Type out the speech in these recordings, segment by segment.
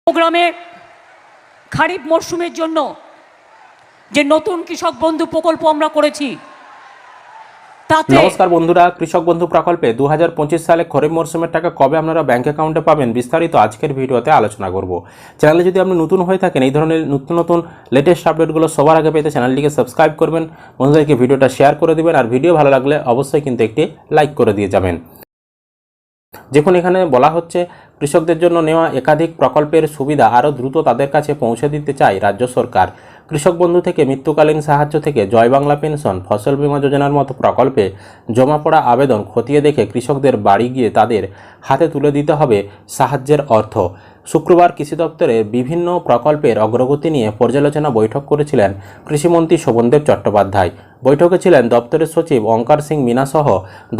প্রোগ্রামে খারিফ মরশুমের জন্য যে নতুন কৃষক বন্ধু প্রকল্প আমরা করেছি তাতে নমস্কার বন্ধুরা, কৃষক বন্ধু প্রকল্পে 2025 সালে খরিফ মরশুমের টাকা কবে আপনারা ব্যাংক অ্যাকাউন্টে পাবেন বিস্তারিত আজকের ভিডিওতে আলোচনা করব। চ্যানেলে যদি আপনি নতুন হয়ে থাকেন, এই ধরনের নতুন লেটেস্ট আপডেটগুলো সবার আগে পেতে চ্যানেলটিকে সাবস্ক্রাইব করবেন, বন্ধুদেরকে ভিডিওটা শেয়ার করে দিবেন, আর ভিডিও ভালো লাগলে অবশ্যই কিন্তু একটি লাইক করে দিয়ে যাবেন। দেখুন, এখানে বলা হচ্ছে কৃষকদের জন্য নেওয়া একাধিক প্রকল্পের সুবিধা আরও দ্রুত তাদের কাছে পৌঁছে দিতে চায় রাজ্য সরকার। কৃষক বন্ধু থেকে মৃত্যুকালীন সাহায্য থেকে জয় বাংলা পেনশন, ফসল বীমা যোজনার মতো প্রকল্পে জমা পড়া আবেদন খতিয়ে দেখে কৃষকদের বাড়ি গিয়ে তাদের হাতে তুলে দিতে হবে সাহায্যের অর্থ। শুক্রবার কৃষি দপ্তরের বিভিন্ন প্রকল্পের অগ্রগতি নিয়ে পর্যালোচনা বৈঠক করেছিলেন কৃষিমন্ত্রী শোভনদেব চট্টোপাধ্যায়। বৈঠকে ছিলেন দপ্তরের সচিব ওঙ্কার সিং মিনা সহ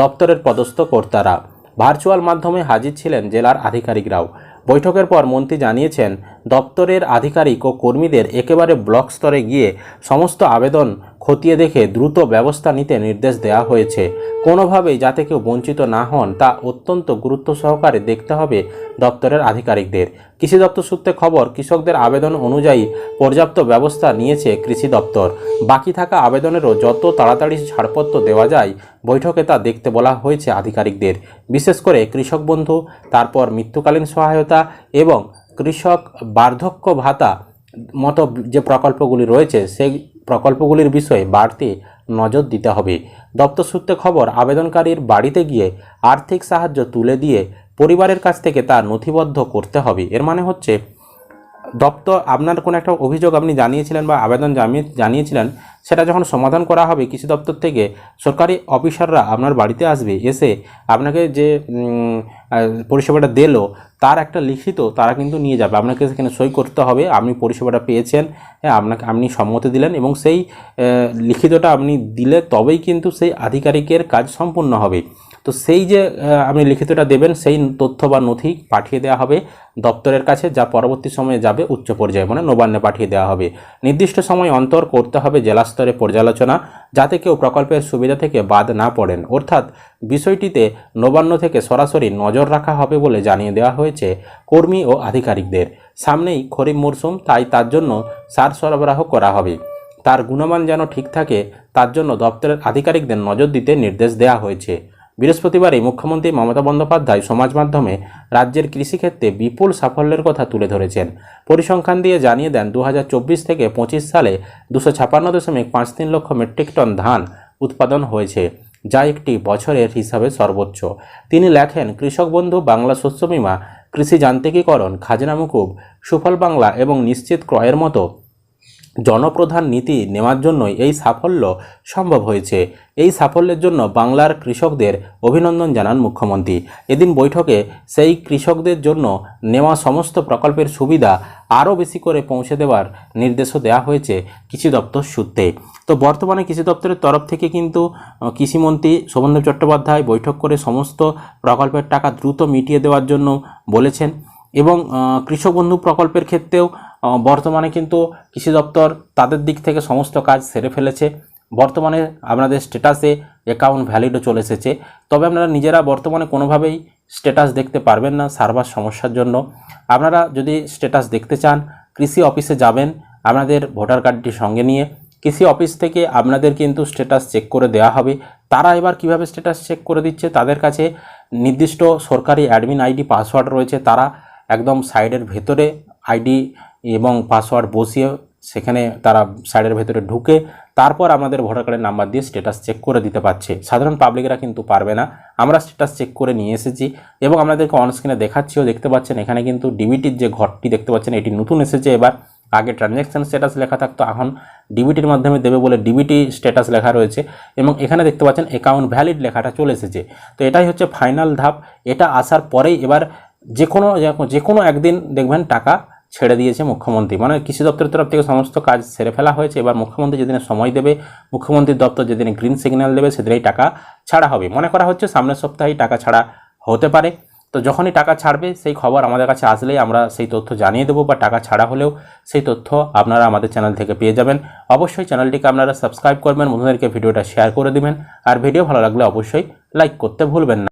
দপ্তরের পদস্থ কর্তারা। ভার্চুয়াল মাধ্যমে হাজির ছিলেন জেলার আধিকারিকরাও। বৈঠকের পর মন্ত্রী জানিয়েছেন, দপ্তরের আধিকারিক ও কর্মীদের একেবারে ব্লক স্তরে গিয়ে সমস্ত আবেদন খতিয়ে দেখে দ্রুত ব্যবস্থা নিতে নির্দেশ দেওয়া হয়েছে। কোনোভাবেই যাতে কেউ বঞ্চিত না হন তা অত্যন্ত গুরুত্ব সহকারে দেখতে হবে দপ্তরের আধিকারিকদের। কৃষি দপ্তর সূত্রে খবর, কৃষকদের আবেদন অনুযায়ী পর্যাপ্ত ব্যবস্থা নিয়েছে কৃষি দপ্তর। বাকি থাকা আবেদনেরও যত তাড়াতাড়ি ছাড়পত্র দেওয়া যায় বৈঠকে তা দেখতে বলা হয়েছে আধিকারিকদের। বিশেষ করে কৃষক বন্ধু, তারপর মৃত্যুকালীন সহায়তা এবং কৃষক বার্ধক্য ভাতা মতো যে প্রকল্পগুলি রয়েছে সেই প্রকল্পগুলির বিষয়ে বাড়তি নজর দিতে হবে। দপ্তর সূত্রে খবর, আবেদনকারীর বাড়িতে গিয়ে আর্থিক সাহায্য তুলে দিয়ে পরিবারের কাছ থেকে তা নথিবদ্ধ করতে হবে। এর মানে হচ্ছে দপ্তর আপনার কোনো একটা অভিযোগ আপনি জানিয়েছিলেন বা আবেদন জানিয়েছিলেন, সেটা যখন সমাধান করা হবে কৃষি দপ্তর থেকে সরকারি অফিসাররা আপনার বাড়িতে আসবে, এসে আপনাকে যে পরিষেবাটা দিল তার একটা লিখিত তারা কিন্তু নিয়ে যাবে। আপনাকে সেখানে সই করতে হবে আপনি পরিষেবাটা পেয়েছেন, হ্যাঁ, আপনি সম্মতি দিলেন, এবং সেই লিখিতটা আপনি দিলে তবেই কিন্তু সেই আধিকারিকের কাজ সম্পূর্ণ হবে। তো সেই যে আপনি লিখিতটা দেবেন সেই তথ্য বা নথি পাঠিয়ে দেওয়া হবে দপ্তরের কাছে, যা পরবর্তী সময়ে যাবে উচ্চ পর্যায়ে, মানে নবান্নে পাঠিয়ে দেওয়া হবে। নির্দিষ্ট সময় অন্তর করতে হবে জেলা স্তরে পর্যালোচনা, যাতে কেউ প্রকল্পের সুবিধা থেকে বাদ না পড়েন। অর্থাৎ বিষয়টিতে নবান্ন থেকে সরাসরি নজর রাখা হবে বলে জানিয়ে দেওয়া হয়েছে কর্মী ও আধিকারিকদের। সামনেই খরিফ মরশুম, তাই তার জন্য সার সরবরাহ করা হবে। তার গুণমান যেন ঠিক থাকে তার জন্য দপ্তরের আধিকারিকদের নজর দিতে নির্দেশ দেওয়া হয়েছে। বৃহস্পতিবারই মুখ্যমন্ত্রী মমতা বন্দ্যোপাধ্যায় সমাজ মাধ্যমে রাজ্যের কৃষিক্ষেত্রে বিপুল সাফল্যের কথা তুলে ধরেছেন। পরিসংখ্যান দিয়ে জানিয়ে দেন, 2024 থেকে 25 সালে 256.53 লক্ষ মেট্রিক টন ধান উৎপাদন হয়েছে, যা একটি বছরের হিসাবে সর্বোচ্চ। তিনি লেখেন, কৃষক বন্ধু, বাংলা শস্য বীমা, কৃষি যান্ত্রিকীকরণ, খাজনা মুকুব, সুফল বাংলা এবং নিশ্চিত ক্রয়ের মতো জনপ্রধান নীতি নেওয়ার জন্যই এই সাফল্য সম্ভব হয়েছে। এই সাফল্যের জন্য বাংলার কৃষকদের অভিনন্দন জানান মুখ্যমন্ত্রী। এদিন বৈঠকে সেই কৃষকদের জন্য নেওয়া সমস্ত প্রকল্পের সুবিধা আরও বেশি করে পৌঁছে দেওয়ার নির্দেশও দেওয়া হয়েছে কৃষি দপ্তর সূত্রে। তো বর্তমানে কৃষি দপ্তরের তরফ থেকে কিন্তু কৃষিমন্ত্রী শোভনদেব চট্টোপাধ্যায় বৈঠক করে সমস্ত প্রকল্পের টাকা দ্রুত মিটিয়ে দেওয়ার জন্য বলেছেন, এবং কৃষক বন্ধু প্রকল্পের ক্ষেত্রেও বর্তমানে কিন্তু কৃষি দপ্তর তাদের দিক থেকে সমস্ত কাজ সেরে ফেলেছে। বর্তমানে আপনাদের স্ট্যাটাসে অ্যাকাউন্ট ভ্যালিডও চলে এসেছে, তবে আপনারা নিজেরা বর্তমানে কোনোভাবেই স্ট্যাটাস দেখতে পারবেন না সার্ভার সমস্যার জন্য। আপনারা যদি স্ট্যাটাস দেখতে চান কৃষি অফিসে যাবেন আপনাদের ভোটার কার্ডটি সঙ্গে নিয়ে। কৃষি অফিস থেকে আপনাদের কিন্তু স্ট্যাটাস চেক করে দেওয়া হবে। তারা এবার কিভাবে স্ট্যাটাস চেক করে দিচ্ছে, তাদের কাছে নির্দিষ্ট সরকারি অ্যাডমিন আইডি পাসওয়ার্ড রয়েছে, তারা একদম সাইডের ভেতরে আইডি এবং পাসওয়ার্ড বসিয়ে সেখানে তারা সাইডের ভেতরে ঢুকে তারপর আমাদের ভোটার কার্ডের নাম্বার দিয়ে স্ট্যাটাস চেক করে দিতে পারছে। সাধারণ পাবলিকরা কিন্তু পারবে না। আমরা স্ট্যাটাস চেক করে নিয়ে এসেছি এবং আপনাদেরকে অনস্ক্রিনে দেখাচ্ছিও, দেখতে পাচ্ছেন এখানে কিন্তু ডিবিটির যে ঘরটি দেখতে পাচ্ছেন এটি নতুন এসেছে। এবার আগে ট্রানজ্যাকশান স্ট্যাটাস লেখা থাকতো, এখন ডিবিটির মাধ্যমে দেবে বলে ডিবিটি স্ট্যাটাস লেখা রয়েছে, এবং এখানে দেখতে পাচ্ছেন অ্যাকাউন্ট ভ্যালিড লেখাটা চলে এসেছে। তো এটাই হচ্ছে ফাইনাল ধাপ। এটা আসার পরেই এবার যে কোনো একদিন দেখবেন টাকা ছেড়ে দিয়েছে মুখ্যমন্ত্রী, মানে কৃষি দপ্তরের তরফ থেকে সমস্ত কাজ সেরে ফেলা হয়েছে। এবার মুখ্যমন্ত্রী যেদিনে সময় দেবে, মুখ্যমন্ত্রীর দপ্তর যেদিনে গ্রিন সিগন্যাল দেবে সেদিনেই টাকা ছাড়া হবে। মনে করা হচ্ছে সামনের সপ্তাহেই টাকা ছাড়া হতে পারে। তো যখনই টাকা ছাড়বে সেই খবর আমাদের কাছে আসলেই আমরা সেই তথ্য জানিয়ে দেবো, বা টাকা ছাড়া হলেও সেই তথ্য আপনারা আমাদের চ্যানেল থেকে পেয়ে যাবেন। অবশ্যই চ্যানেলটিকে আপনারা সাবস্ক্রাইব করবেন, বন্ধুদেরকে ভিডিওটা শেয়ার করে দিবেন, আর ভিডিও ভালো লাগলে অবশ্যই লাইক করতে ভুলবেন না।